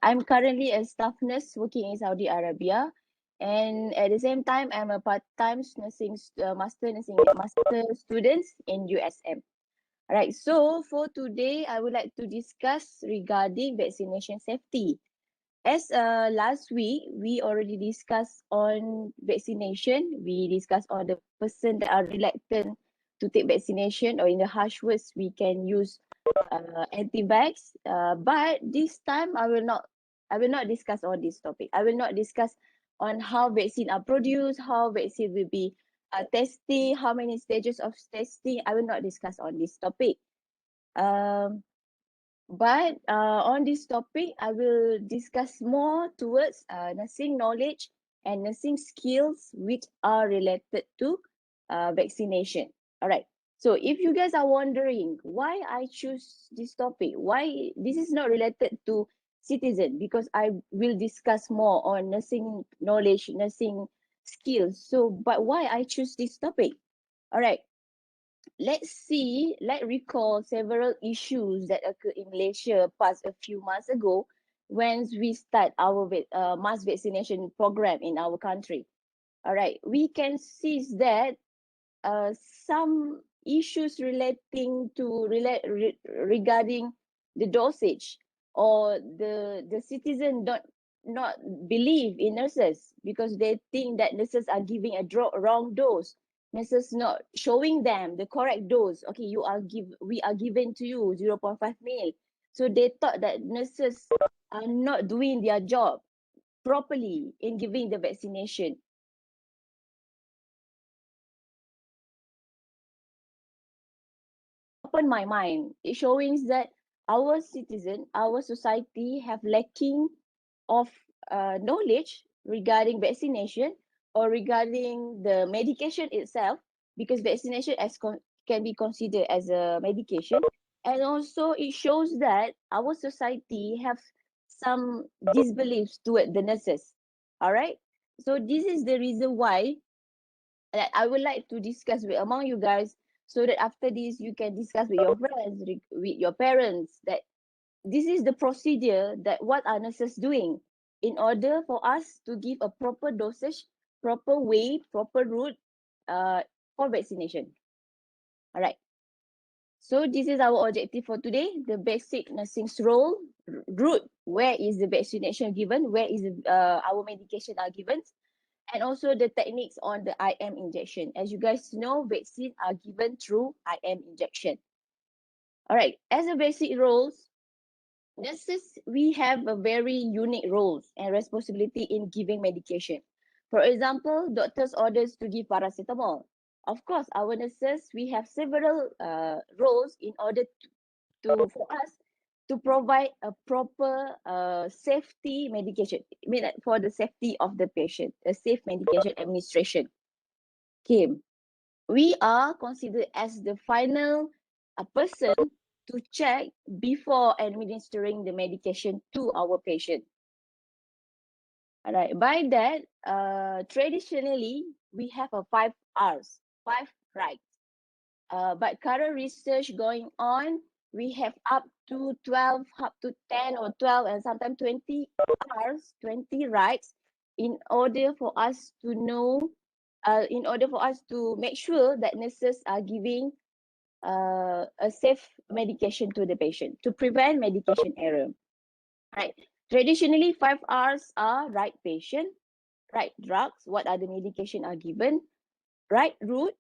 I'm currently a staff nurse working in Saudi Arabia, and at the same time, I'm a part-time master students in USM. All right. So for today, I would like to discuss regarding vaccination safety. As last week, we already discussed on vaccination. We discussed on the person that are reluctant to take vaccination, or in the harsh words, we can use anti-vax. But this time, I will not discuss on this topic. I will not discuss on how vaccine are produced, how vaccine will be testing, how many stages of testing. I will not discuss on this topic. Um, but on this topic, I will discuss more towards nursing knowledge and nursing skills which are related to vaccination. All right. So if you guys are wondering why I choose this topic, why this is not related to citizen, because I will discuss more on nursing knowledge, nursing skills. So, but why I choose this topic? All right. Let's recall several issues that occurred in Malaysia past a few months ago when we start our mass vaccination program in our country. All right, we can see that some issues regarding the dosage, or the citizen don't not believe in nurses because they think that nurses are giving a wrong dose. Nurses not showing them the correct dose. Okay, we are given to you 0.5 ml. So they thought that nurses are not doing their job properly in giving the vaccination. Open my mind. It showing that our citizen, our society have lacking of knowledge regarding vaccination or regarding the medication itself, because vaccination can be considered as a medication. And also it shows that our society have some disbeliefs toward the nurses. All right. So this is the reason why that I would like to discuss with among you guys, so that after this you can discuss with your friends, with your parents, that this is the procedure that what are nurses doing in order for us to give a proper dosage, proper way, proper route uh, for vaccination. All right. So this is our objective for today, the basic nursing's role, route, where is the vaccination given, where is our medication are given, and also the techniques on the IM injection. As you guys know, vaccines are given through IM injection. All right, as a basic roles, we have a very unique roles and responsibility in giving medication. For example, doctors orders to give paracetamol. Of course, our nurses, we have several roles in order for us to provide a proper safety medication. I mean, like, for the safety of the patient, a safe medication administration. Okay, we are considered as the final person to check before administering the medication to our patient. All right. By that, traditionally, we have a 5 Rs, 5 rights. But current research going on, we have up to 12, up to 10 or 12, and sometimes 20 Rs, 20 rights, in order for us to know, in order for us to make sure that nurses are giving a safe medication to the patient to prevent medication error. Right. Traditionally, 5 Rs are right patient, right drugs, what are the medication are given, right route,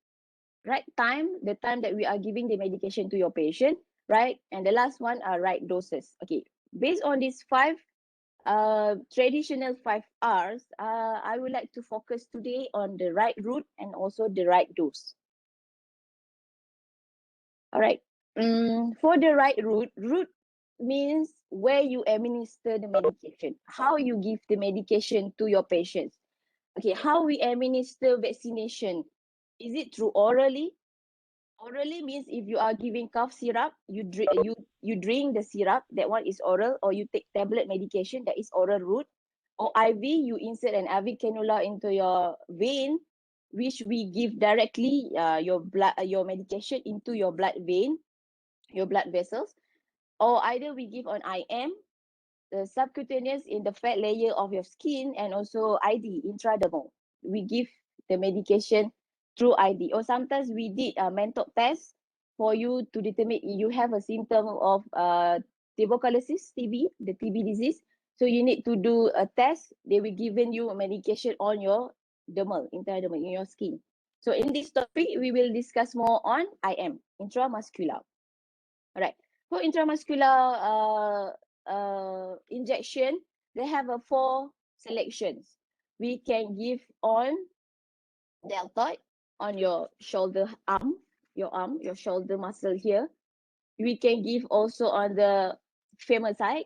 right time, the time that we are giving the medication to your patient, right? And the last one are right doses. Okay. Based on these traditional 5 Rs, I would like to focus today on the right route and also the right dose. All right. For the right route means where you administer the medication, how you give the medication to your patients. Okay, how we administer vaccination? Is it through orally? Orally means if you are giving cough syrup, you drink the syrup, that one is oral, or you take tablet medication, that is oral route. Or IV, you insert an IV cannula into your vein, which we give directly your medication into your blood vein, your blood vessels. Or either we give on IM, subcutaneous in the fat layer of your skin, and also ID, intradermal. We give the medication through ID. Or sometimes we did a mental test for you to determine you have a symptom of tuberculosis, TB, the TB disease. So you need to do a test. They will given you a medication on your dermal, intradermal, in your skin. So in this topic, we will discuss more on IM, intramuscular. All right. For intramuscular injection, they have a 4 selections. We can give on deltoid, on your shoulder arm, your shoulder muscle here. We can give also on the femur side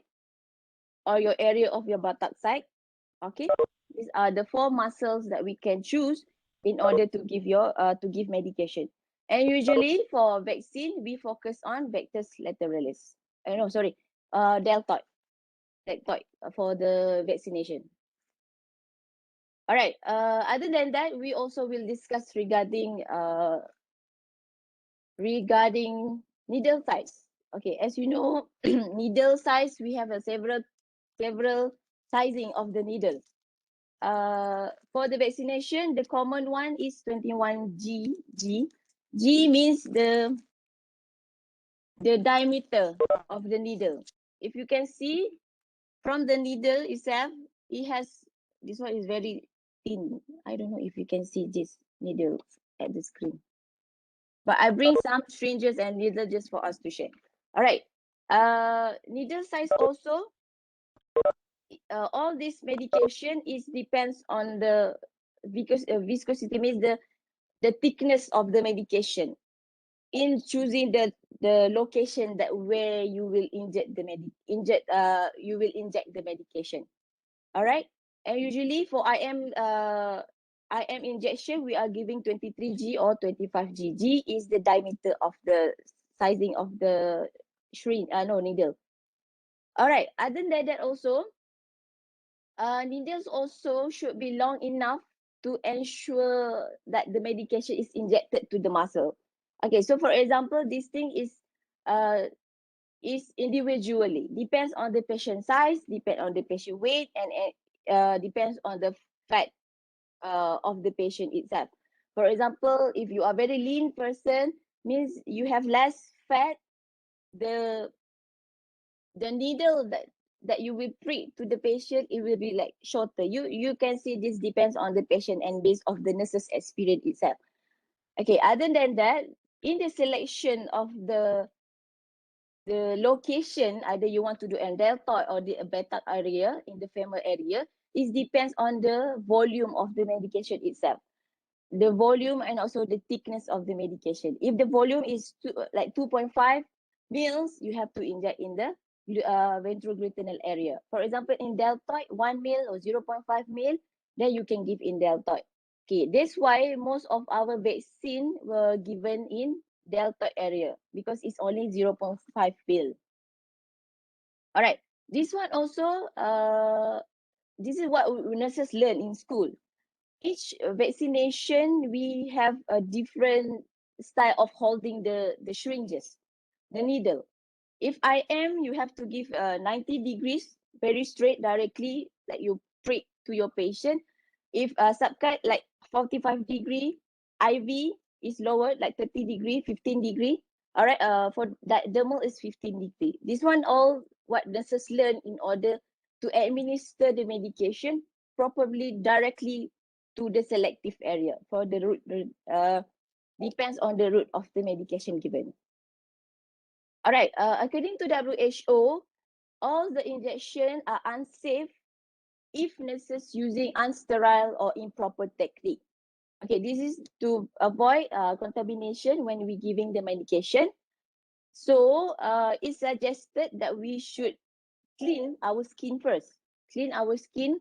or your area of your buttock side. Okay, these are the 4 muscles that we can choose in order to give medication. And usually for vaccine, we focus on vectors lateralis. No, sorry, deltoid for the vaccination. All right. Other than that, we also will discuss regarding needle size. Okay, as you know, needle size, we have a several sizing of the needle. For the vaccination, the common one is 21G. G means the diameter of the needle. If you can see from the needle itself, it has, this one is very thin. I don't know if you can see this needle at the screen. But I bring some syringes and needle just for us to share. All right. Needle size also, all this medication is depends on the viscosity, means the thickness of the medication in choosing the location that where you will inject the medication. All right. And usually for IM injection, we are giving 23G or 25G. G is the diameter of the sizing of the needle. All right. Other than that, also, needles also should be long enough to ensure that the medication is injected to the muscle. Okay, so for example, this thing is individually depends on the patient size, depends on the patient weight, and depends on the fat of the patient itself. For example, if you are very lean person, means you have less fat, the needle that you will prick to the patient, it will be like shorter. You can see this depends on the patient and based of the nurse's experience itself. Okay, other than that, in the selection of the location, either you want to do a deltoid or the beta area in the femur area, it depends on the volume of the medication itself, the volume and also the thickness of the medication. If the volume is like 2.5 mils, you have to inject in the ventrogluteal area. For example, in deltoid, 1 mil or 0.5 mil, then you can give in deltoid. Okay, that's why most of our vaccine were given in deltoid area because it's only 0.5 mil. All right, this one also, this is what nurses learn in school. Each vaccination, we have a different style of holding the syringes, the needle. If IM, you have to give 90 degrees, very straight, directly, like you prick to your patient. If subcut, like 45 degree, IV is lower, like 30 degree, 15 degree. All right, for that dermal is 15 degree. This one all what nurses learn in order to administer the medication properly, directly to the selective area for the route, depends on the route of the medication given. All right, according to WHO, all the injections are unsafe if nurses using unsterile or improper technique. Okay, this is to avoid contamination when we giving the medication. So it's suggested that we should clean our skin first. Clean our skin.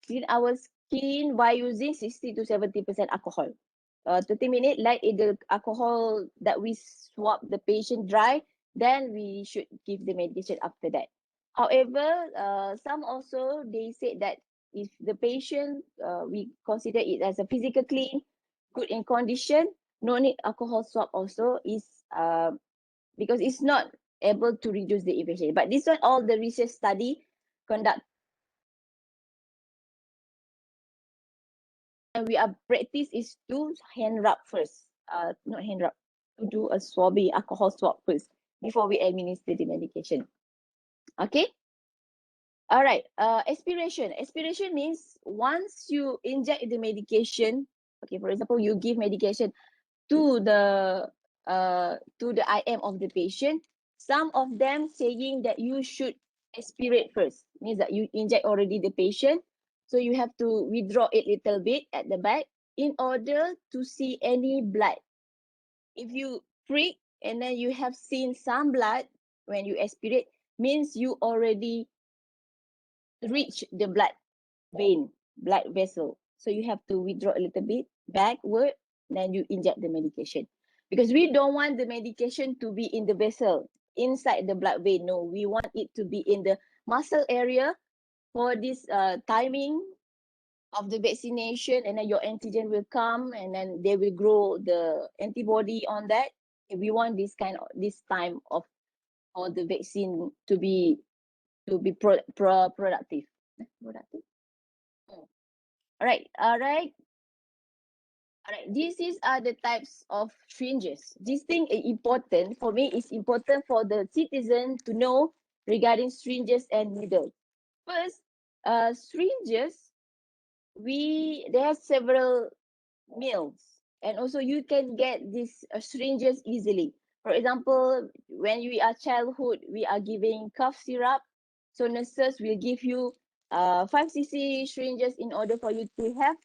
Clean our skin by using 60 to 70% alcohol. 30 minutes, let the alcohol that we swab the patient dry, then we should give the medication after that. However, some also, they said that if the patient, we consider it as a physical clean, good in condition, no need alcohol swab also is, because it's not able to reduce the infection. But this one, all the research study conduct, and we are practice is to hand rub first. Not hand rub, to do a swabbing, alcohol swab first before we administer the medication. Okay. All right. Aspiration. Aspiration means once you inject the medication. Okay. For example, you give medication to the IM of the patient. Some of them saying that you should aspirate first. Means that you inject already the patient, so you have to withdraw it little bit at the back in order to see any blood. If you prick and then you have seen some blood when you aspirate, means you already reach the blood vein, blood vessel. So you have to withdraw a little bit backward, then you inject the medication. Because we don't want the medication to be in the vessel, inside the blood vein. No, we want it to be in the muscle area for this timing of the vaccination, and then your antigen will come and then they will grow the antibody on that. We want this time of for the vaccine to be productive. Productive. All right, all right. All right, this is the types of syringes. This thing is important for me. It's important for the citizen to know regarding syringes and needles. First, syringes, they have several meals, and also you can get these syringes easily. For example, when we are childhood, we are giving cough syrup, so nurses will give you 5 cc syringes in order for you to have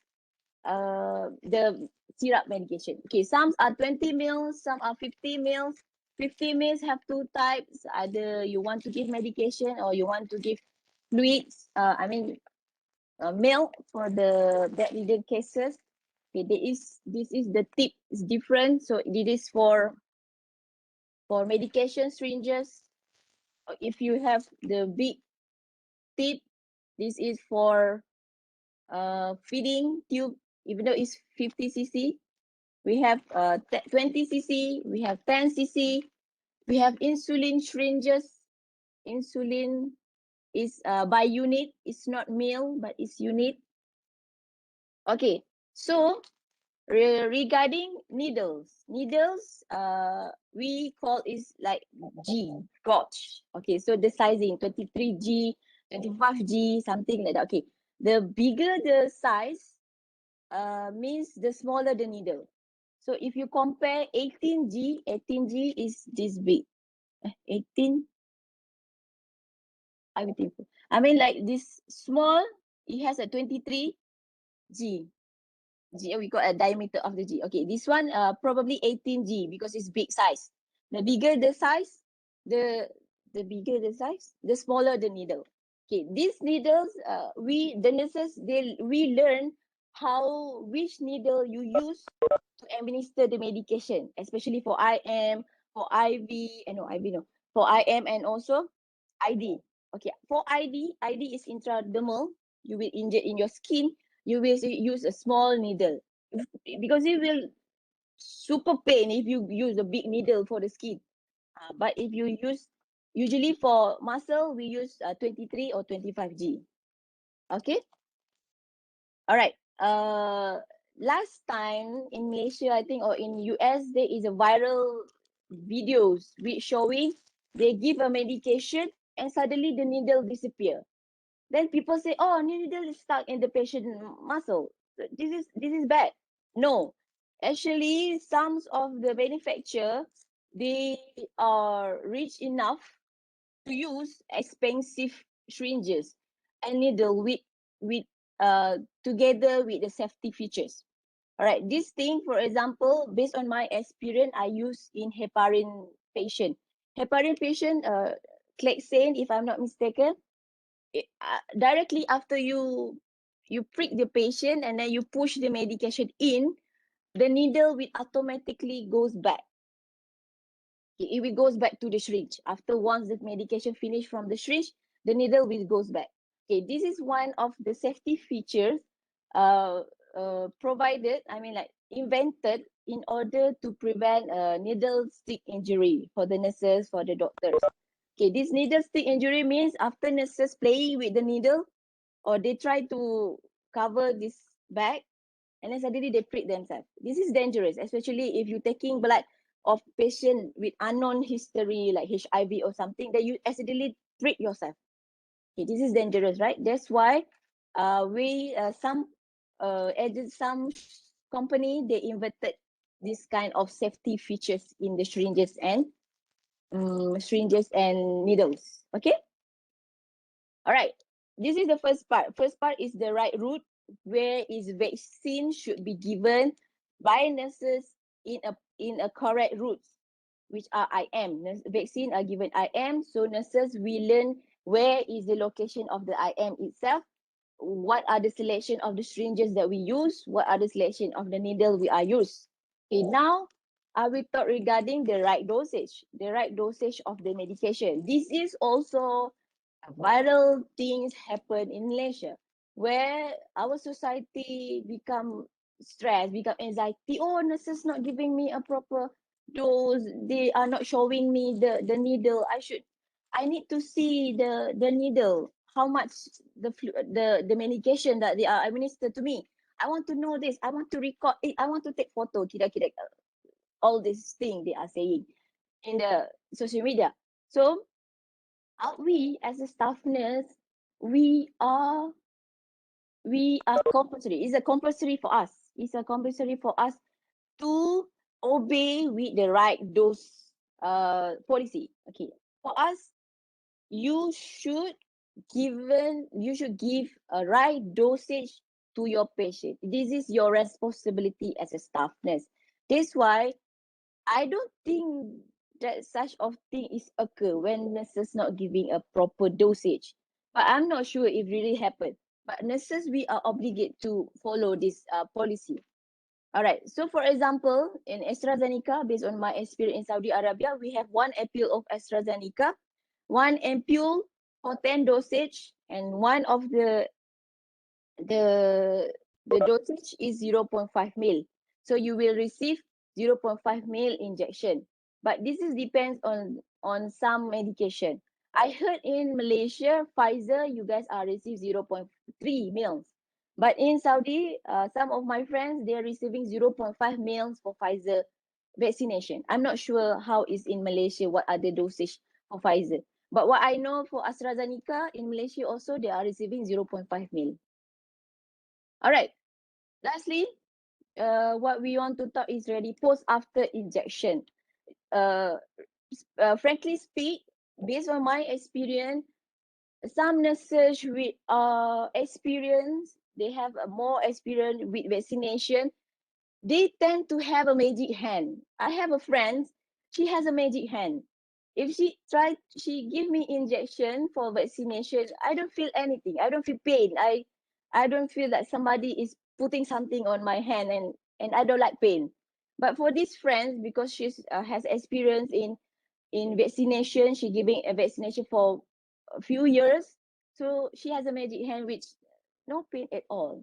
the syrup medication. Okay, some are 20 mils, some are 50 mils. 50 mils have two types. Either you want to give medication or you want to give fluids. Milk for the bedridden cases. Okay, this is the tip is different. So it is for medication syringes. If you have the big tip, this is for feeding tube. Even though it's 50 cc, we have 20 cc, we have 10 cc, we have insulin syringes. Insulin is by unit. It's not mil, but it's unit. Okay, so regarding needles, we call is like gauge. Okay, so the sizing 23G, 25G, something like that. Okay, the bigger the size, means the smaller the needle. So if you compare 18G, 18G is this big. 18, I mean like this small, it has a 23G. We got a diameter of the G. Okay, this one probably 18G because it's big size. The bigger the size, the bigger the size, the smaller the needle. Okay, these needles, the nurses, we learn which needle you use to administer the medication, especially for IM, for IV, and no IV no, for IM and also ID. Okay, for ID is intradermal. You will inject in your skin. You will use a small needle because it will super pain if you use a big needle for the skin. But if you use, usually for muscle, we use 23 or 25G. Okay. All right. Last time in Malaysia, I think, or in US, there is a viral videos which showing they give a medication and suddenly the needle disappear. Then people say, oh, needle is stuck in the patient muscle. This is bad. No, actually, some of the manufacturer, they are rich enough to use expensive syringes and needle with together with the safety features. All right, this thing, for example, based on my experience, I use in heparin patient. Heparin patient, Klexane, if I'm not mistaken, directly after you prick the patient and then you push the medication in, the needle will automatically goes back. It will goes back to the syringe. After once the medication finish from the syringe, the needle will goes back. Okay, this is one of the safety features provided, I mean like invented in order to prevent needle stick injury for the nurses, for the doctors. Okay, this needle stick injury means after nurses playing with the needle or they try to cover this bag and then suddenly they prick themselves. This is dangerous, especially if you're taking blood of patient with unknown history like HIV or something that you accidentally prick yourself. Okay, this is dangerous, right? That's why some company they inverted this kind of safety features in the syringes and needles. Okay, all right. This is the first part. First part is the right route, where is vaccine should be given by nurses in a correct route, which are IM. Vaccine are given IM, so nurses will learn where is the location of the IM itself, what are the selection of the syringes that we use, what are the selection of the needle we are use. Okay, now I will talk regarding the right dosage of the medication. This is also viral things happen in Malaysia, where our society become stressed, become anxiety. Oh, nurses not giving me a proper dose. They are not showing me the needle. I need to see the needle. How much the medication that they are administered to me. I want to know this. I want to record it. I want to take photo. Kira-kira all this thing they are saying in the social media. So we as a staff nurse, we are compulsory. It's a compulsory for us. It's a compulsory for us to obey with the right dose policy. Okay. For us, you should you should give a right dosage to your patient. This is your responsibility as a staff nurse. That's why I don't think that such of thing is occur when nurses not giving a proper dosage. But I'm not sure if really happen. But nurses, we are obligated to follow this policy. All right. So for example, in AstraZeneca, based on my experience in Saudi Arabia, we have one ampoule of AstraZeneca, one ampoule for 10 dosage, and one of the dosage is 0.5 mil. So you will receive 0.5 mil injection. But this is depends on some medication. I heard in Malaysia, Pfizer, you guys are receive 0.3 mils. But in Saudi, some of my friends, they are receiving 0.5 mils for Pfizer vaccination. I'm not sure how is in Malaysia, what are the dosage for Pfizer. But what I know for AstraZeneca, in Malaysia also, they are receiving 0.5 mil. All right. Lastly, what we want to talk is really post after injection. Uh, Frankly speak, based on my experience, some nurses with experience, they have a more experience with vaccination. They tend to have a magic hand. I have a friend, she has a magic hand. If she give me injection for vaccination, I don't feel anything. I don't feel pain. I don't feel that somebody is putting something on my hand, and I don't like pain. But for this friend, because she has experience in vaccination, she giving a vaccination for a few years, so she has a magic hand which no pain at all.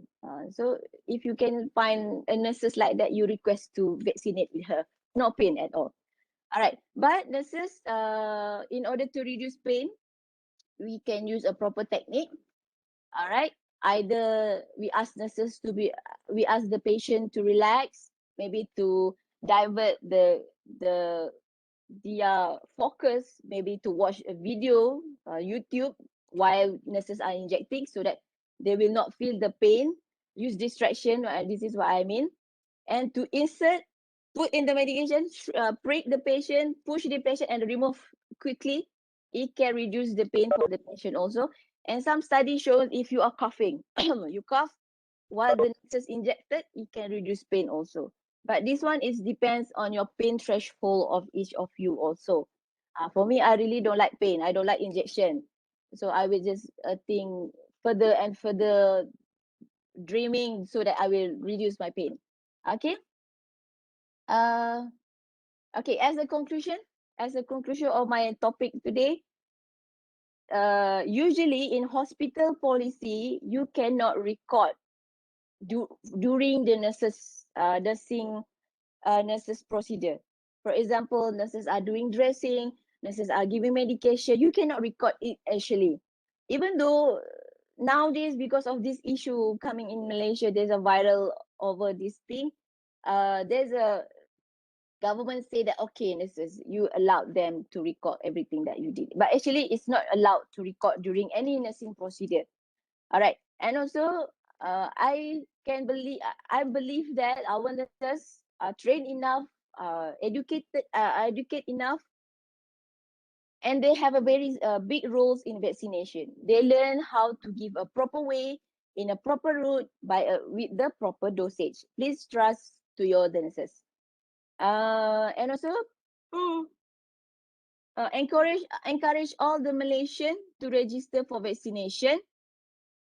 So if you can find a nurses like that, you request to vaccinate with her. No pain at all. All right. But nurses, in order to reduce pain, we can use a proper technique. All right. Either we ask the patient to relax, maybe to divert their focus, maybe to watch a video, YouTube, while nurses are injecting, so that they will not feel the pain. Use distraction, this is what I mean. And to insert, put in the medication, prick the patient, push the patient, and remove quickly. It can reduce the pain for the patient also. And some studies show if you are coughing, you cough while the nurses injected, it can reduce pain also. But this one is depends on your pain threshold of each of you also. For me, I really don't like pain. I don't like injection. So I will just think further and further dreaming so that I will reduce my pain. Okay. Uh, okay. As a conclusion of my topic today, usually in hospital policy, you cannot record during the nursing nurses procedure. For example, nurses are doing dressing, nurses are giving medication. You cannot record it actually. Even though nowadays, because of this issue coming in Malaysia, there's a viral over this thing. There's a government say that, okay, nurses, you allowed them to record everything that you did. But actually, it's not allowed to record during any nursing procedure. All right. And also, I believe that our nurses are trained enough, educate enough, and they have a very big roles in vaccination. They learn how to give a proper way, in a proper route, with the proper dosage. Please trust to your nurses. And also, encourage all the Malaysian to register for vaccination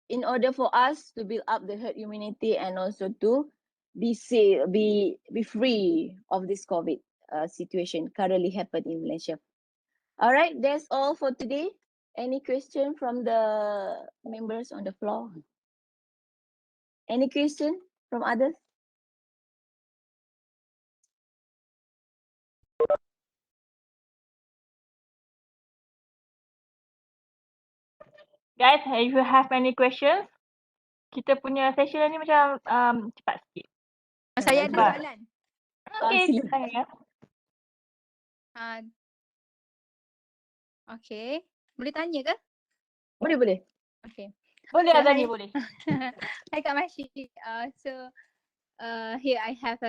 in order for us to build up the herd immunity and also to be safe, be free of this COVID situation currently happen in Malaysia. All right, that's all for today. Any question from the members on the floor? Any question from others? Guys, if you have any questions, kita punya session ni macam cepat sikit. Saya ada Sebab- soalan. Okay, sila. saya. Okay. Boleh tanya ke? Boleh. Okay. Boleh So, Azani, hi. boleh. Hi Kak Masyid. Here I have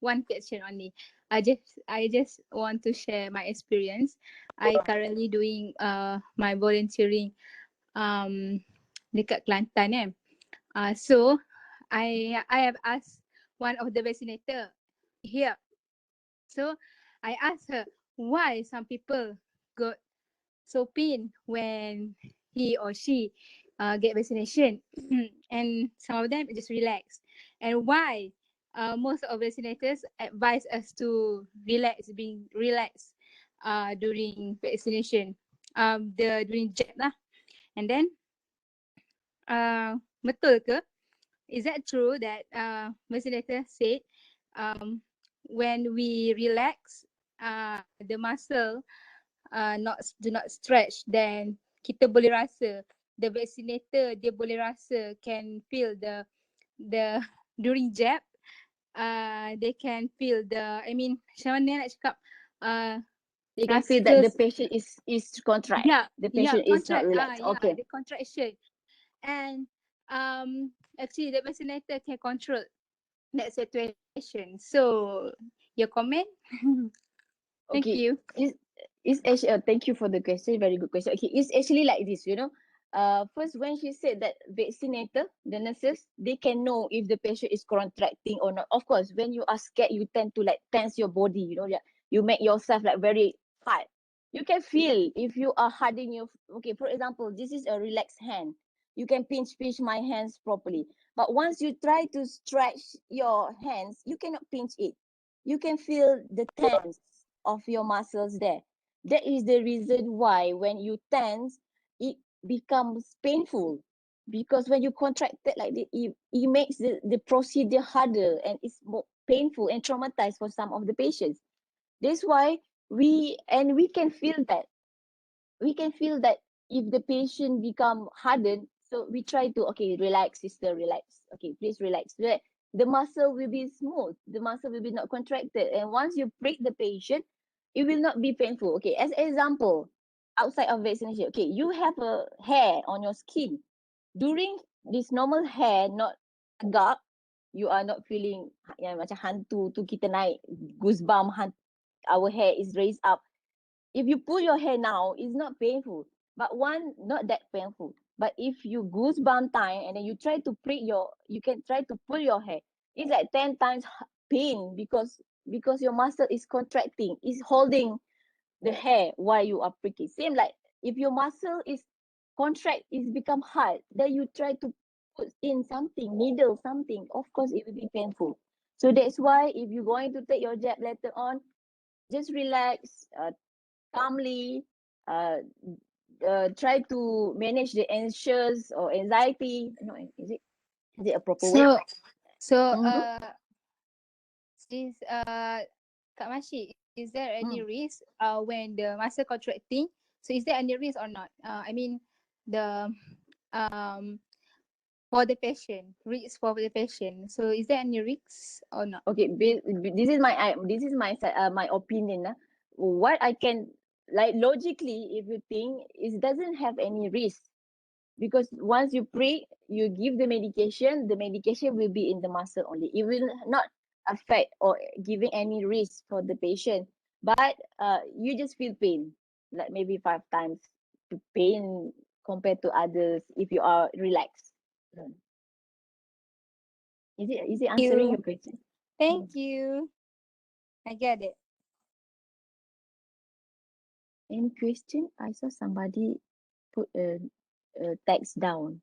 one question only. I just want to share my experience. I currently doing my volunteering dekat Kelantan . So I have asked one of the vaccinator here. So I asked her why some people got so pain when he or she get vaccination and some of them just relax, and why most of vaccinators advise us to being relaxed during vaccination, during jab lah. And then betul ke, is that true that vaccinator said when we relax the muscle do not stretch, then kita boleh rasa, the vaccinator dia boleh rasa, can feel the during jab they can feel the, I mean macam mana nak cakap, You can feel that the patient is contract. yeah, The patient is not contract, relaxed. Okay. the contraction, and actually the vaccinator can control that situation. So your comment? Thank Okay. you. It's actually thank you for the question. Very good question. Okay, it's actually like this, you know. First, when she said that vaccinator, the nurses, they can know if the patient is contracting or not. Of course, when you are scared, you tend to like tense your body, you know, you make yourself like very hard. You can feel if you are hardening your, okay, for example, this is a relaxed hand. You can pinch my hands properly. But once you try to stretch your hands, you cannot pinch it. You can feel the tense of your muscles there. That is the reason why when you tense, it becomes painful. Because when you contract it like this, it makes the procedure harder and it's more painful and traumatized for some of the patients. That's why we can feel that. We can feel that if the patient become hardened, so we try to, okay, relax, sister, relax. Okay, please relax. The muscle will be smooth. The muscle will be not contracted. And once you prick the patient, it will not be painful. Okay, as example, outside of vaccination, okay, you have a hair on your skin. During this normal hair, not tegak, you are not feeling yang macam hantu tu kita naik goosebump, our hair is raised up. If you pull your hair now, it's not painful. But one, not that painful. But if you goosebump time and then you try to you can try to pull your hair, it's like 10 times pain because your muscle is contracting, is holding the hair while you are pricking. Same like if your muscle is contract, it's become hard, then you try to put in something, needle something, of course it will be painful. So that's why if you're going to take your jab later on, just relax, calmly, try to manage the anxious or anxiety. No, is it a proper word? So Mhm. Is Kak Mashi, is there any Hmm. risk when the muscle contracting? So is there any risk or not? I mean the um for the patient, risk for the patient. So is there any risks or not? Okay, this is my opinion. What I can, like, logically, if you think, it doesn't have any risk, because once you prick, you give the medication will be in the muscle only. It will not affect or giving any risk for the patient. But you just feel pain, like maybe 5 times the pain compared to others if you are relaxed. Mm. Is it answering You. your question? Thank you. I get it. Any question? I saw somebody put a text down.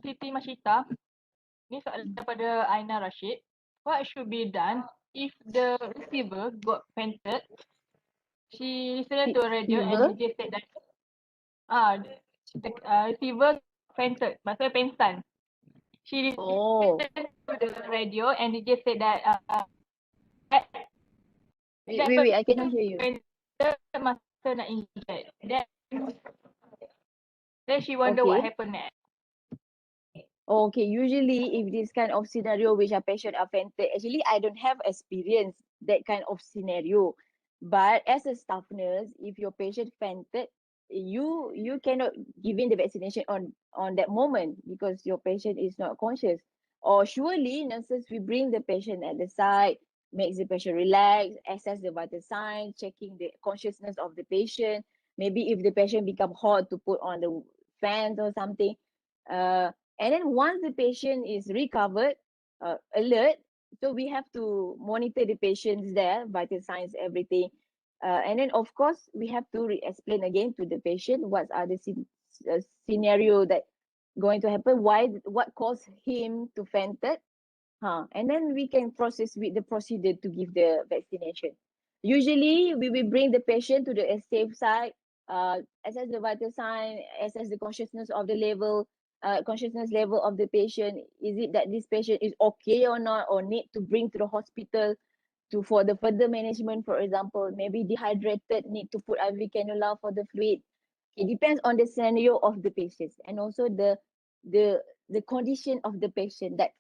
Siti Masyitah, ni soalan daripada Aina Rashid. What should be done if the receiver got fainted? She listened to a radio and Fever? she just said that the receiver fainted, maksudnya pengsan. She Oh, listened to the radio and it just said that that wait, I cannot person hear you. fainted masa nak inject. Then she wonder what Okay. happened next. Okay, usually if this kind of scenario which a patient are fainted, actually I don't have experience that kind of scenario. But as a staff nurse, if your patient fainted, you cannot give in the vaccination on that moment because your patient is not conscious. Or surely nurses will bring the patient at the side, makes the patient relax, assess the vital signs, checking the consciousness of the patient. Maybe if the patient become hot, to put on the fans or something. Uh, and then once the patient is recovered, alert, so we have to monitor the patients there, vital signs, everything. And then of course we have to explain again to the patient what are the scenario that going to happen, why, what caused him to fainted. And then we can process with the procedure to give the vaccination. Usually, we will bring the patient to the safe side, assess the vital sign, assess the consciousness level of the patient. Is it that this patient is okay or not, or need to bring to the hospital to for the further management? For example, maybe dehydrated, need to put IV cannula for the fluid. It depends on the scenario of the patients and also the the condition of the patient that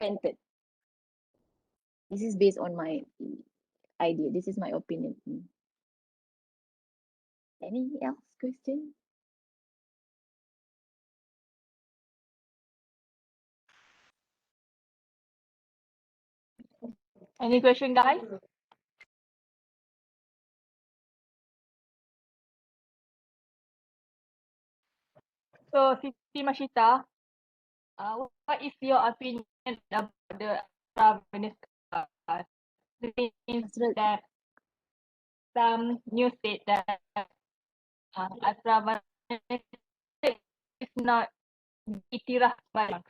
fainted. This is based on my idea. This is my opinion. Any else question? Any question, guys? So, Siti Masyitah, what is your opinion about the Astrazeneca? Since that some news state that Astrazeneca is not iktiraf by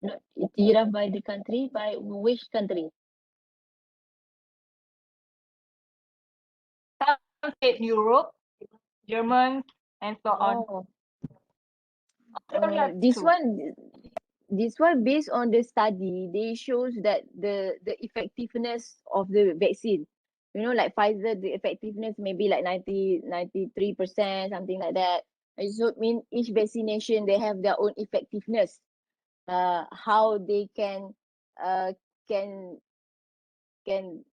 No, it's by the country. By which country? some state Europe, German, and so on. Oh, Australia this too. one based on the study, they shows that the effectiveness of the vaccine, like Pfizer, the effectiveness maybe like 93%, something like that. And so mean each vaccination they have their own effectiveness. How they uh can can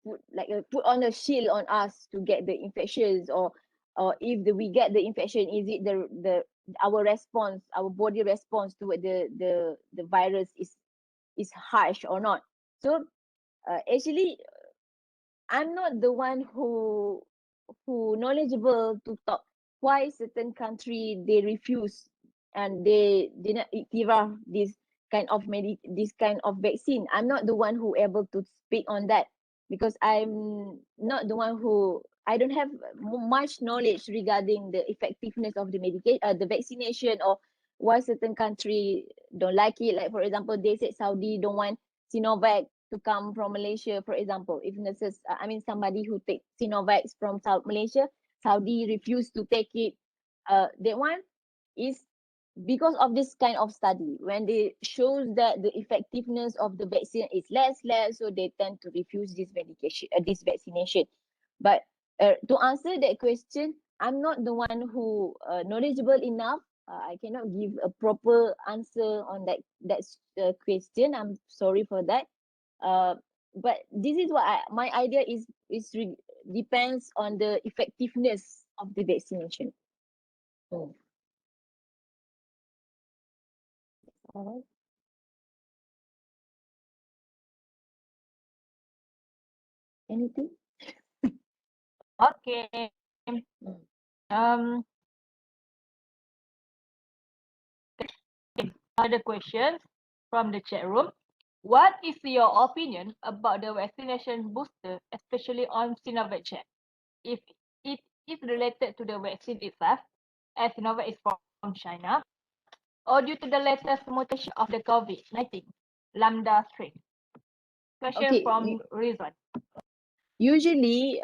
put on a shield on us to get the infections, or if we get the infection, is it the our response, our body response to the virus is harsh or not. So actually I'm not the one who knowledgeable to talk why certain country they refuse and they did not give up this kind of vaccine. I'm not the one who able to speak on that because I'm not the one who I don't have much knowledge regarding the effectiveness of the the vaccination, or why certain country don't like it. Like for example, they said Saudi don't want Sinovac to come from Malaysia, for example. If nurses, somebody who take Sinovac from Malaysia, Saudi refused to take it. That one is because of this kind of study, when they shows that the effectiveness of the vaccine is less, so they tend to refuse this medication, this vaccination. But to answer that question, I'm not the one who knowledgeable enough. I cannot give a proper answer on that question. I'm sorry for that. But this is what my idea is depends on the effectiveness of the vaccination. Oh. All right. Anything? Okay. Um, other questions from the chat room. What is your opinion about the vaccination booster, especially on Sinovac? If it is related to the vaccine itself, as Sinovac is from China, or due to the latest mutation of the COVID-19 Lambda strain? Question Okay. from Rizwan. Usually,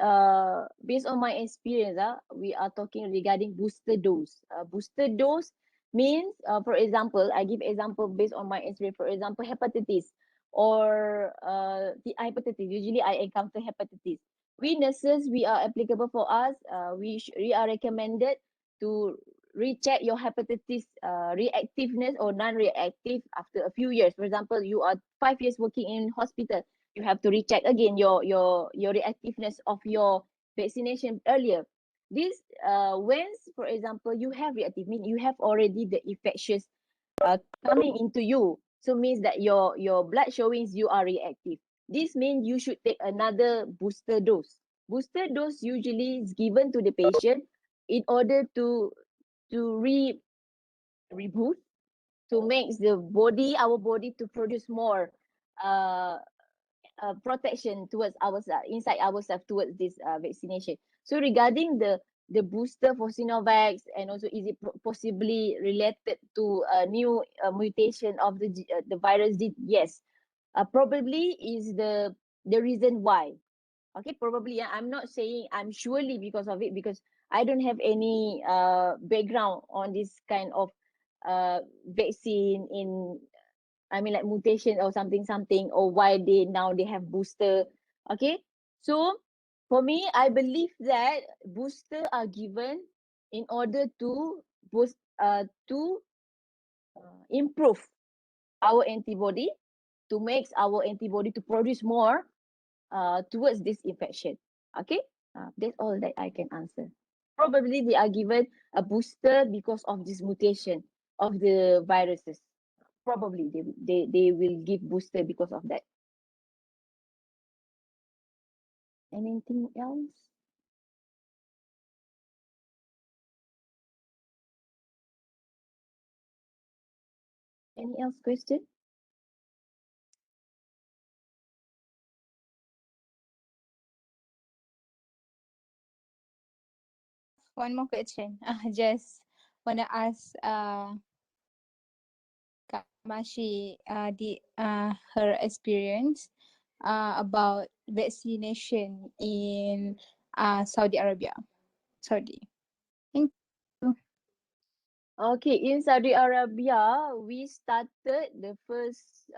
based on my experience, we are talking regarding booster dose. Booster dose means, for example, I give example based on my experience. For example, hepatitis or the hepatitis. Usually, I encounter hepatitis. We nurses, we are applicable for us. We are recommended to recheck your hepatitis reactiveness or non-reactive after a few years. For example, you are 5 years working in hospital, you have to recheck again your reactiveness of your vaccination earlier. This when, for example, you have reactive, mean you have already the infectious coming into you, so means that your blood showings you are reactive. This means you should take another booster dose. Booster dose usually is given to the patient in order to reboot, to make the body, our body, to produce more uh protection towards ourselves, inside ourselves, towards this vaccination. So regarding the booster for Sinovac, and also is it possibly related to a new mutation of the virus? Yes, probably is the reason why. Okay, probably. Yeah, I'm not saying I'm surely because of it, because I don't have any background on this kind of vaccine in, I mean, like mutation or something, or why they have booster. Okay, so for me, I believe that booster are given in order to boost to improve our antibody, to make our antibody to produce more towards this infection. Okay, that's all that I can answer. Probably they are given a booster because of this mutation of the viruses. Probably they will give booster because of that. Anything else? Any else question? One more question. Just wanna ask Kak Mashi her experience about vaccination in Saudi Arabia. Saudi. Thank you. Okay, in Saudi Arabia, we started the first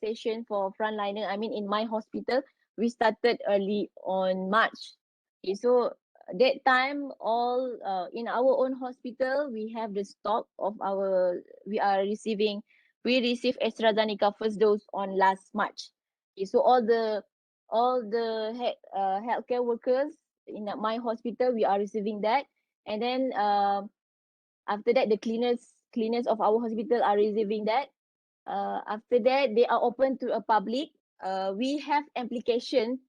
session for frontliner. I mean, in my hospital, we started early on March. Okay, so that time, all in our own hospital, we have the stock of our. We received AstraZeneca first dose on last March. Okay, so all the healthcare workers in my hospital, we are receiving that, and then after that, the cleaners of our hospital are receiving that. After that, they are open to a public. We have application.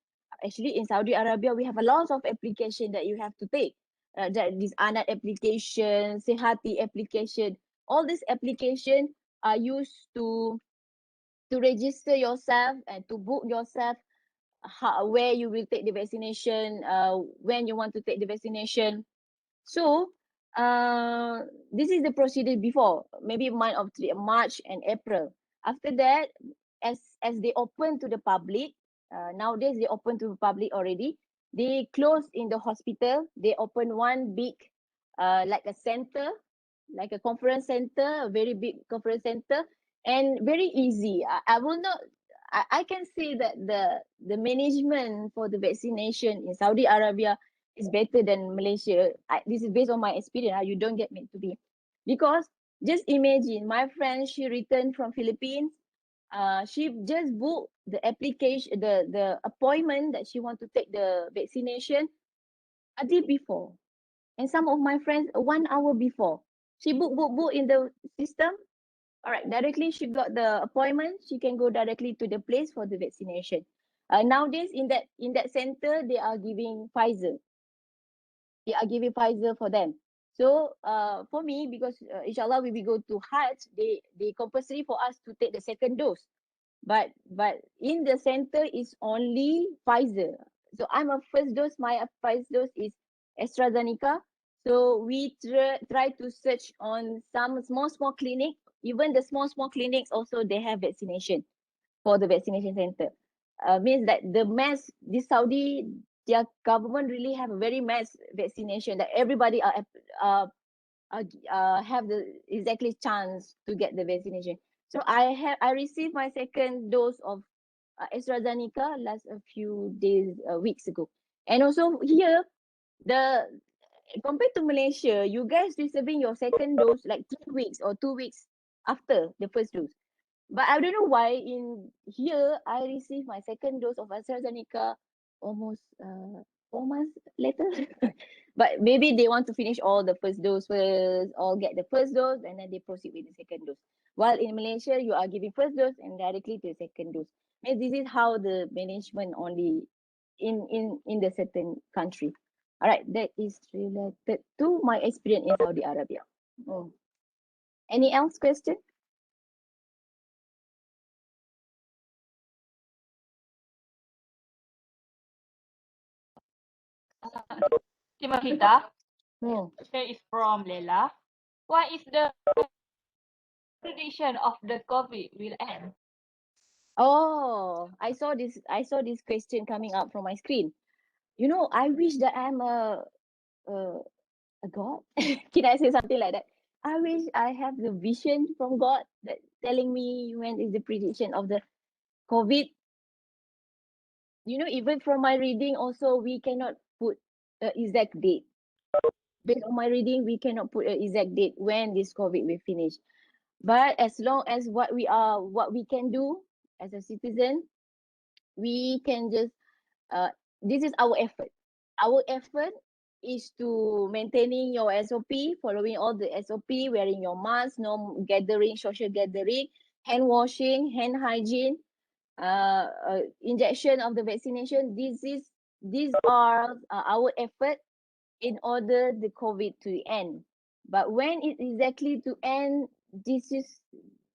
Actually, in Saudi Arabia, we have a lot of application that you have to take. That this ANAT application, Sehati application. All these application are used to register yourself and to book yourself, where you will take the vaccination, when you want to take the vaccination. So this is the procedure before, maybe month of March and April. After that, as they open to the public, nowadays they open to the public already. They close in the hospital. They open one big, like a center. like a conference center, a very big conference center, and very easy. I will not. I can say that the management for the vaccination in Saudi Arabia is better than Malaysia. This is based on my experience. You don't get me to be, because just imagine my friend, she returned from Philippines. She just booked the application, the appointment that she want to take the vaccination a day before, and some of my friends 1 hour before. She book in the system. All right, directly she got the appointment. She can go directly to the place for the vaccination. Nowadays in that center they are giving Pfizer. They are giving Pfizer for them. So for me, because inshallah we will go to Hajj, they compulsory for us to take the second dose. But in the center is only Pfizer. So I'm a first dose. My first dose is AstraZeneca. So we try to search on some small clinic. Even the small clinics also they have vaccination for the vaccination center. Means that the mass, this Saudi, their government really have a very mass vaccination that everybody uh, have the exactly chance to get the vaccination. So I received my second dose of AstraZeneca last a few days, weeks ago. And also here, the compared to Malaysia, you guys receiving your second dose like 3 weeks or 2 weeks after the first dose. But I don't know why in here I received my second dose of AstraZeneca almost 4 months later. But maybe they want to finish all the first dose first, or get the first dose and then they proceed with the second dose. While in Malaysia, you are giving first dose and directly to the second dose. And this is how the management only in the certain country. All right, that is related to my experience in Saudi Arabia. Mm. Any else question? Siti Masyitah. Hmm. Question is from Leila. What is the prediction of the COVID will end? Oh, I saw this question coming up from my screen. You know, I wish that I'm a, a god. Can I say something like that? I wish I have the vision from God that telling me when is the prediction of the COVID. You know, even from my reading also we cannot put a exact date. Based on my reading, we cannot put an exact date when this COVID will finish. But as long as what we can do as a citizen, we can just this is our effort. Our effort is to maintaining your SOP, following all the SOP, wearing your mask, no gathering, social gathering, hand washing, hand hygiene, injection of the vaccination. These are our effort in order the COVID to end. But when it exactly to end, this is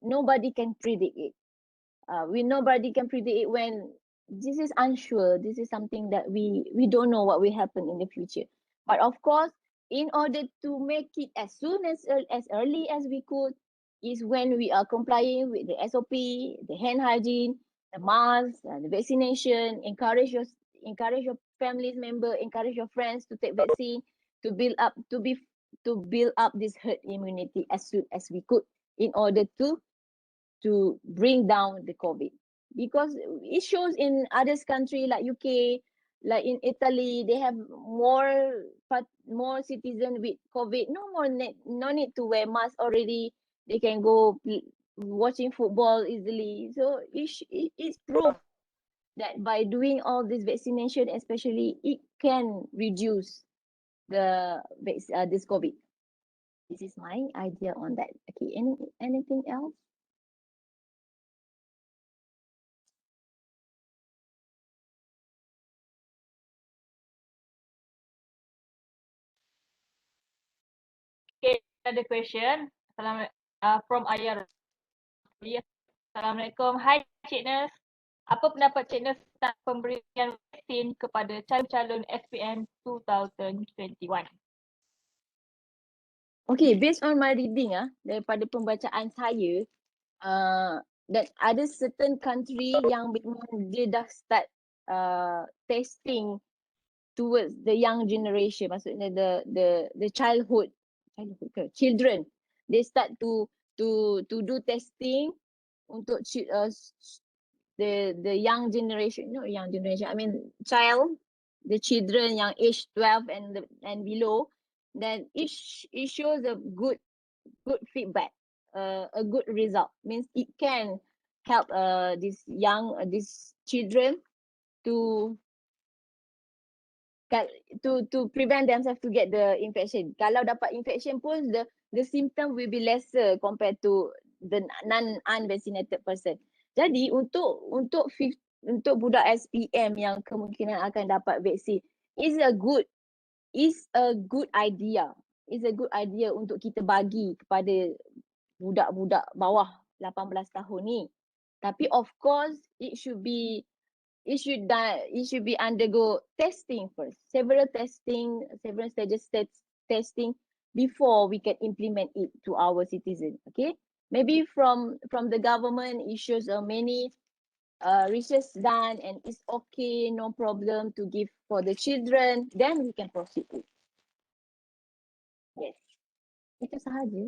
nobody can predict it. Nobody can predict it when this is unsure. This is something that we don't know what will happen in the future. But of course, in order to make it as soon as early as we could, is when we are complying with the SOP, the hand hygiene, the mask, the vaccination. Encourage your family's member, encourage your friends to take vaccine to build up this herd immunity as soon as we could in order to bring down the COVID. Because it shows in others country like UK, like in Italy, they have more citizen with COVID. No need to wear mask already. They can go watching football easily. So it's proof that by doing all this vaccination, especially, it can reduce this COVID. This is my idea on that. Okay, anything else? Okay, another question. From Ayar. Assalamualaikum. Hai Cik Nurse. Apa pendapat Cik Nurse tentang pemberian vaksin kepada calon-calon SPM 2021? Okay, based on my reading daripada pembacaan saya, that ada certain country yang dia dah start testing towards the young generation, maksudnya the childhood ke children they start to do testing untuk the young generation, not young generation, I mean the children yang age 12 and below. Then it shows a good feedback, a good result. Means it can help these children to prevent themselves to get the infection. Kalau dapat infection pun, the symptom will be lesser compared to the non-unvaccinated person. Jadi untuk budak SPM yang kemungkinan akan dapat vaksin, is a good idea. Is a good idea untuk kita bagi kepada budak-budak bawah 18 tahun ni. Tapi of course it should be undergo testing first. Several stages testing before we can implement it to our citizen. Okay, maybe from the government it shows many research done and it's okay, no problem to give for the children, then we can proceed it. Yes, itu sahaja.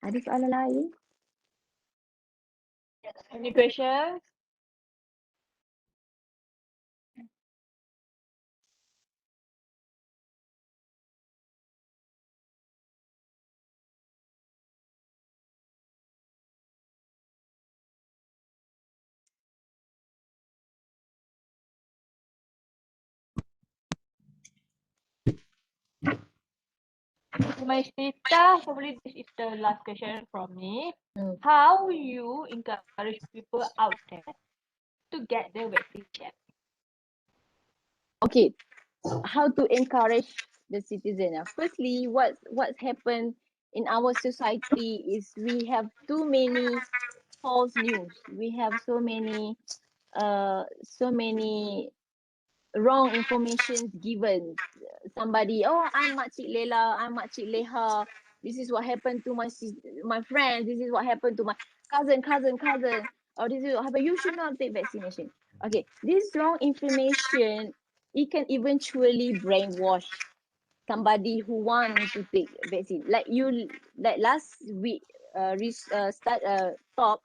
Ada soalan lain? Any questions? Masyitah, probably this is the last question from me. How you encourage people out there to get the vaccine jab? Okay, how to encourage the citizen? Firstly, what's happened in our society is we have too many false news. We have so many wrong information given. Somebody, oh, I'm Makcik Lela, I'm Makcik Leha. This is what happened to my friends. This is what happened to my cousin. Or this is what happened. You should not take vaccination. Okay, this wrong information, it can eventually brainwash somebody who want to take vaccine. Like last week, talk,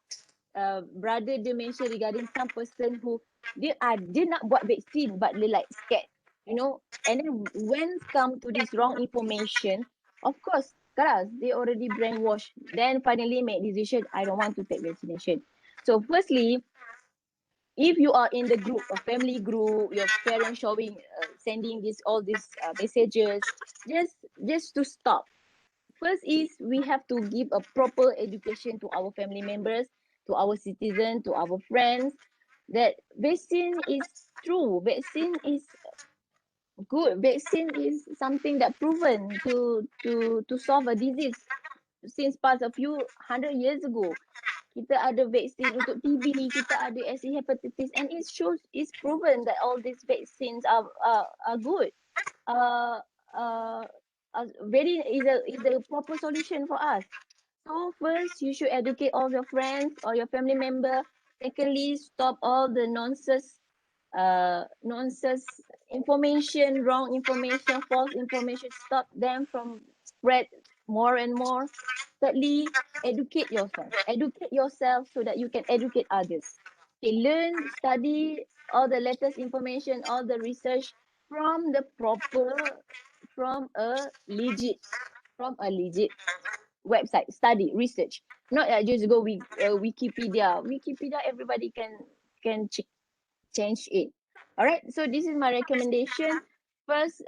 brother dia mention regarding some person who dia nak buat vaksin but they like scared, you know. And then when come to this wrong information, of course, kelas, they already brainwashed. Then finally make decision, I don't want to take vaccination. So firstly, if you are in the group, a family group, your parents sending all these messages, just to stop. First is we have to give a proper education to our family members, to our citizens, to our friends, that vaccine is true. Vaccine is good. Vaccine is something that proven to solve a disease since past a few 100 years ago. Kita ada vaksin untuk TB, kita ada SC hepatitis, and it's proven that all these vaccines are good. Is a proper solution for us. So first, you should educate all your friends or your family member. Secondly, stop all the nonsense information, wrong information, false information. Stop them from spread more and more. Thirdly, educate yourself. Educate yourself so that you can educate others. Okay, learn, study all the latest information, all the research from a legit website. Study, research. Not just go Wikipedia. Wikipedia, everybody can change it. All right. So this is my recommendation. First,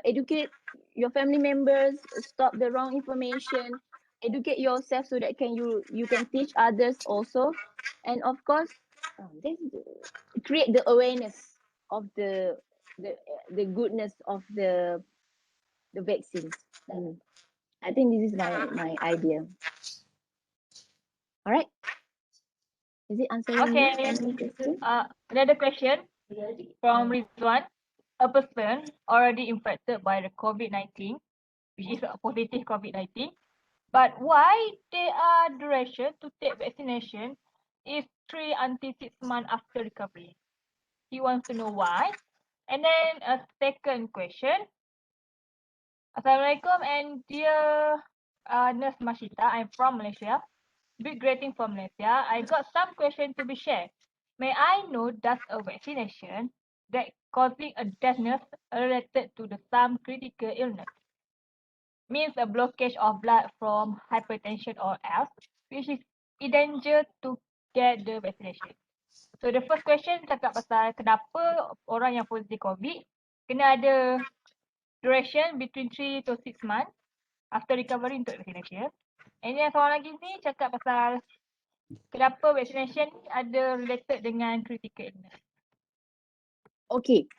educate your family members. Stop the wrong information. Educate yourself so that you can teach others also, and of course, create the awareness of the goodness of the vaccines. I think this is my idea. All right. Is it answering Okay. any question? Another question from Rizwan. A person already infected by the COVID-19, which is a positive COVID-19, but why their duration to take vaccination is 3 until 6 months after recovery? He wants to know why. And then a second question. Assalamualaikum and dear Nurse Masyitah, I'm from Malaysia. Big greeting from Malaysia. I got some question to be shared. May I know, does a vaccination that causing a deafness related to the some critical illness means a blockage of blood from hypertension or else, which is in danger to get the vaccination. So the first question cakap pasal kenapa orang yang positif COVID kena ada duration between 3 to 6 months after recovery untuk vaccination. And then soalan lagi ni cakap pasal kenapa vaccination ni ada related dengan critical illness. Okay,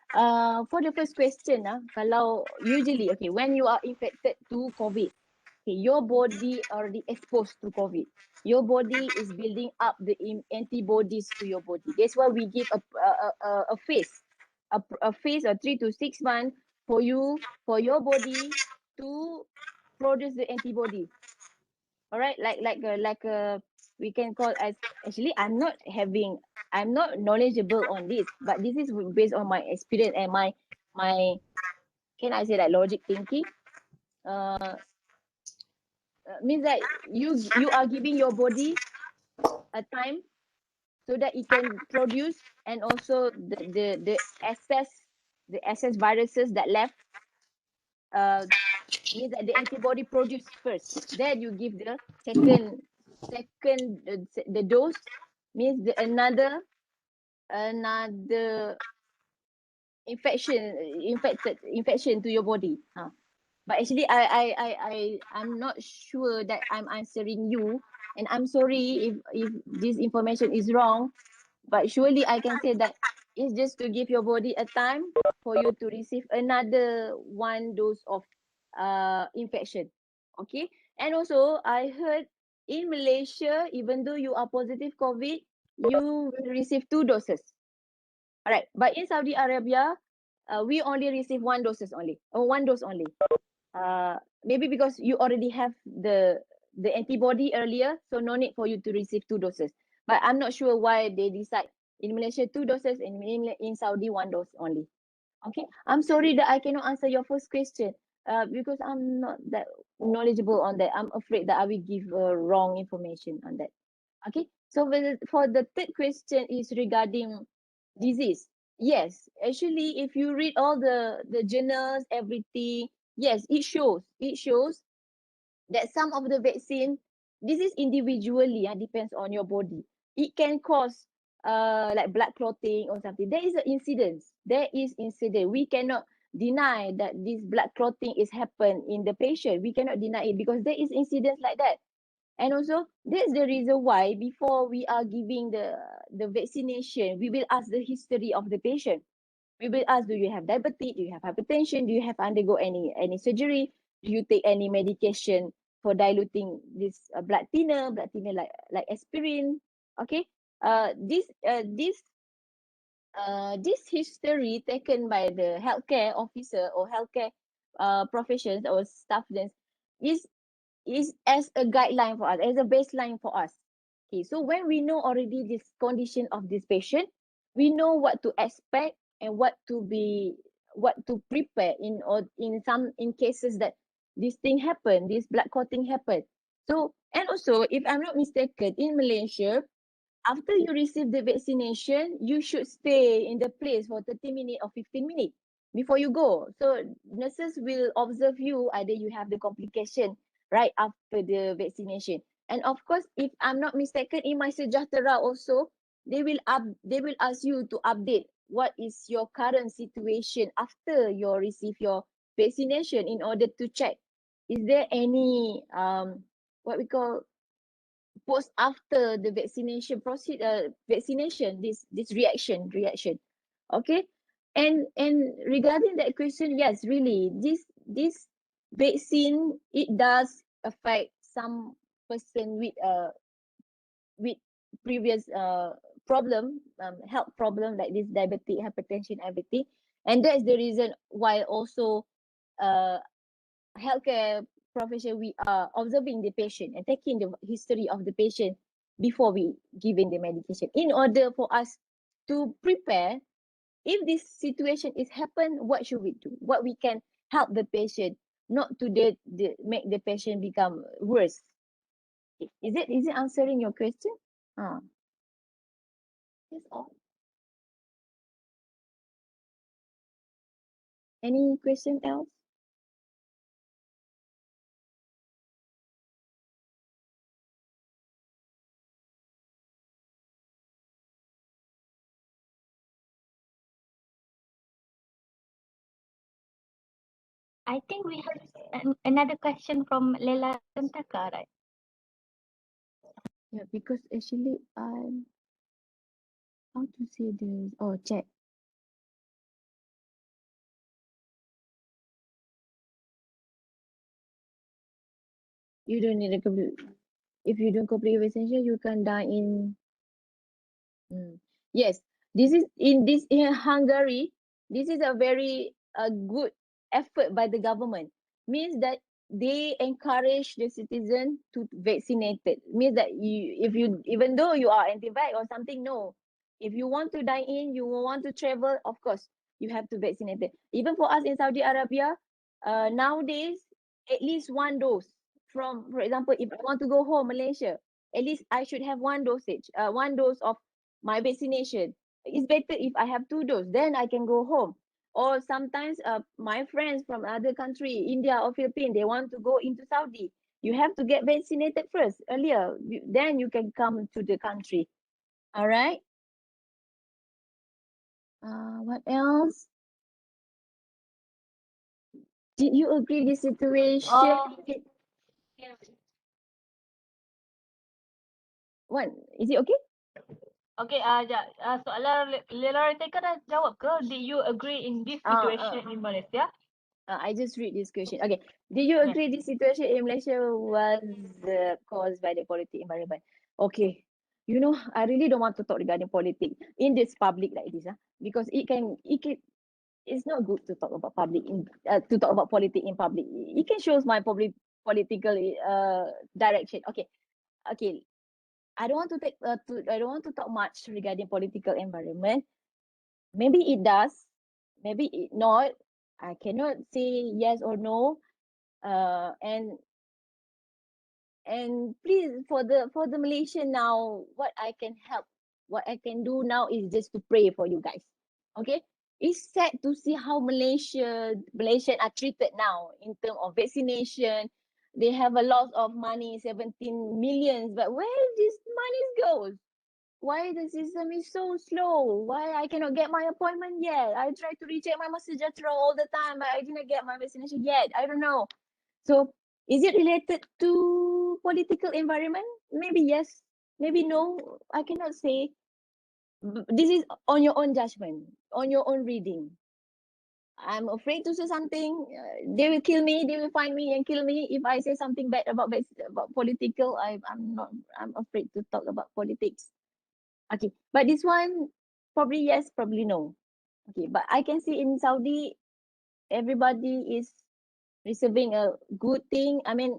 for the first question, kalau usually, okay, when you are infected to COVID, okay, your body already exposed to COVID. Your body is building up the antibodies to your body. That's why we give a phase, a phase of 3 to 6 months for your body to produce the antibody. All right, like we can call as, actually I'm not knowledgeable on this, but this is based on my experience and my can I say that logic thinking. Means that you are giving your body a time so that it can produce, and also the excess viruses that left, means that the antibody produced first, then you give the second the dose, means the another infection to your body. But actually I'm not sure that I'm answering you, and I'm sorry if this information is wrong, but surely I can say that it's just to give your body a time for you to receive another one dose of infection. Okay. And also I heard in Malaysia, even though you are positive COVID, you will receive 2 doses. All right. But in Saudi Arabia, we only receive 1 dose only. Maybe because you already have the antibody earlier, so no need for you to receive 2 doses. But I'm not sure why they decide in Malaysia 2 doses and in Saudi 1 dose only. Okay, I'm sorry that I cannot answer your first question because I'm not that knowledgeable on that. I'm afraid that I will give wrong information on that. Okay, so for the third question is regarding disease. Yes, actually, if you read all the journals, everything, yes, it shows that some of the vaccine, this is individually, depends on your body. It can cause like blood clotting or something. There is an incidence. We cannot deny that this blood clotting is happen in the patient. We cannot deny it because there is incidents like that. And also, that's the reason why before we are giving the vaccination, we will ask the history of the patient. We will ask, do you have diabetes? Do you have hypertension? Do you have undergo any surgery? Do you take any medication for diluting this blood thinner like aspirin? Okay. This history taken by the healthcare officer or healthcare professions or staff is as a guideline for us, as a baseline for us. Okay, so when we know already this condition of this patient, we know what to expect and what to prepare in cases that this thing happen, this blood clotting happen. So, and also, if I'm not mistaken, in Malaysia, after you receive the vaccination, you should stay in the place for 30 minutes or 15 minutes before you go. So nurses will observe you, either you have the complication right after the vaccination. And of course, if I'm not mistaken, in My Sejahtera also, they will ask you to update what is your current situation after you receive your vaccination, in order to check is there any what we call post after the vaccination, this reaction. Okay. And regarding that question, yes, really, this vaccine, it does affect some person with previous problem, health problem, like this diabetic, hypertension, everything. And that's the reason why also healthcare profession, we are observing the patient and taking the history of the patient before we giving the medication, in order for us to prepare if this situation is happen, what should we do, what we can help the patient, not to make the patient become worse. Is it answering your question? That's all. Any question else? I think we have another question from Leila Santaka, right? Yeah, because actually how to say this? Oh, chat. You don't need a complete. If you don't complete your vaccination, you can die in. Yes, this is in Hungary. This is a very good effort by the government. Means that they encourage the citizen to vaccinated. Means that if you even though you are anti-vax or something, no. If you want to dine in, you want to travel, of course, you have to vaccinate it. Even for us in Saudi Arabia, nowadays at least one dose. For example, if I want to go home Malaysia, at least I should have one dose of my vaccination. It's better if I have two doses, then I can go home. Or sometimes my friends from other country, India or Philippines, they want to go into Saudi. You have to get vaccinated first earlier, then you can come to the country. All right. What else? Did you agree this situation? What is it okay? Okay, soalan Leila Reteka dah jawab ke? Did you agree in this situation in Malaysia? I just read this question. Okay. Did you agree this situation in Malaysia was caused by the politic environment? Okay. You know, I really don't want to talk regarding politics in this public like this, because it's not good to talk about politics in public. It can show my political direction. Okay. Okay. I don't want to talk much regarding political environment. Maybe it does, maybe it not. I cannot say yes or no. And please, for the Malaysian now, what I can help, what I can do now is just to pray for you guys. Okay, it's sad to see how Malaysian are treated now in terms of vaccination. They have a lot of money, 17 millions, but where this money goes? Why the system is so slow? Why I cannot get my appointment yet? I try to recheck my Masajatra all the time, but I didn't get my vaccination yet. I don't know. So is it related to political environment? Maybe yes, maybe no. I cannot say. This is on your own judgment, on your own reading. I'm afraid to say something. They will kill me. They will find me and kill me if I say something bad about political. I'm not. I'm afraid to talk about politics. Okay, but this one probably yes, probably no. Okay, but I can see in Saudi, everybody is receiving a good thing. I mean,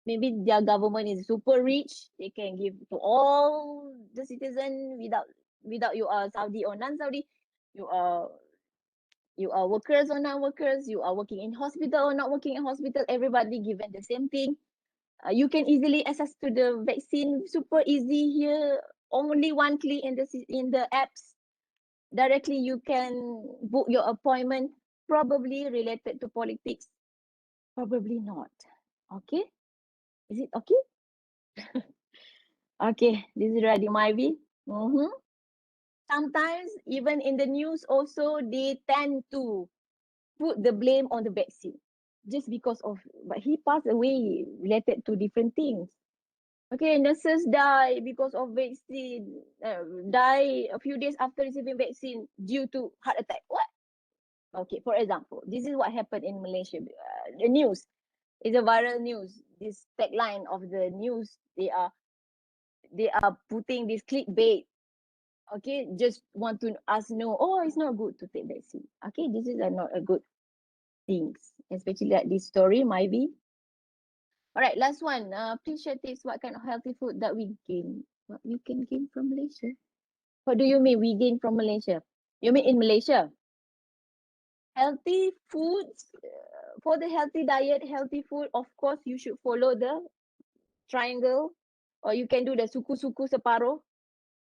maybe their government is super rich. They can give to all the citizen without you are Saudi or non-Saudi. You are workers or non-workers. You are working in hospital or not working in hospital. Everybody given the same thing. You can easily access to the vaccine super easy here. Only one click in the apps. Directly you can book your appointment. Probably related to politics. Probably not. Okay. Is it okay? Okay, this is Radhi Maivi. Sometimes even in the news also, they tend to put the blame on the vaccine just because of, but he passed away related to different things. Okay, nurses die because of vaccine, die a few days after receiving vaccine due to heart attack. What? Okay, for example, this is what happened in Malaysia. The news is a viral news. This tagline of the news, they are putting this clickbait. Okay, just want to us know, oh, it's not good to take vaccine. Okay, this is not a good things, especially like this story, maybe. All right, last one. Please share tips what kind of healthy food that we gain. What we can gain from Malaysia? What do you mean we gain from Malaysia? You mean in Malaysia? Healthy foods for the healthy diet, healthy food, of course, you should follow the triangle, or you can do the suku separuh.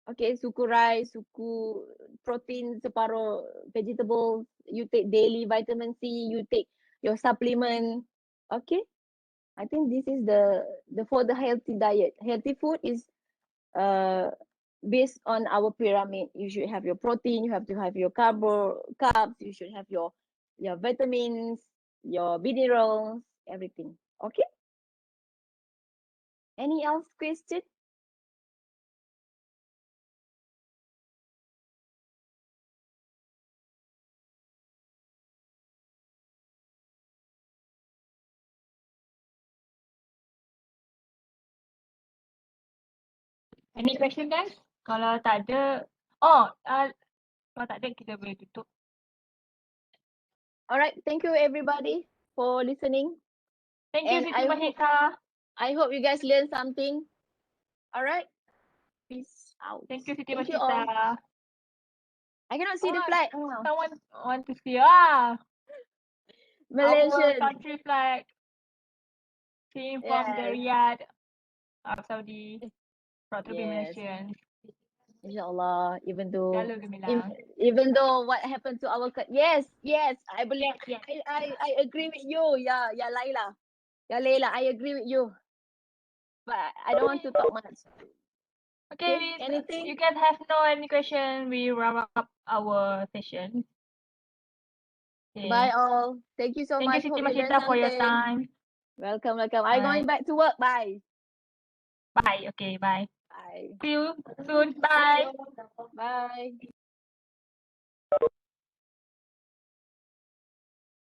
Okay, suku rice, suku protein separuh, vegetables. You take daily vitamin C. You take your supplement. Okay, I think this is the for the healthy diet. Healthy food is based on our pyramid. You should have your protein. You have to have your carbs. You should have your vitamins, your minerals, everything. Okay. Any else question? Any question guys? Kalau tak ada, kalau tak ada kita boleh tutup. All right. Thank you everybody for listening. Thank you And Siti Masyitah. I hope you guys learned something. All right. Peace out. Thank you Siti Thank you all. Masyitah. I cannot see the flag. Oh, Someone want to see Malaysian. our country flag. Seen from the Riyadh, Arab Saudi. Proud to be Yes. Malaysian. Inshallah, even though Lalu gemilang. even though what happened to our yes, I believe Yes. I agree with you. Yeah, Laila. Yeah, Leila, I agree with you. But I don't want to talk much. Okay, anything? you can have any question. We wrap up our session. Okay. Bye all. Thank you so much. Thank you Hope Siti you learned Masyitah for your something. time. Welcome. I'm going back to work. Bye. Bye. Okay, bye. Bye. See you soon. Bye. Bye.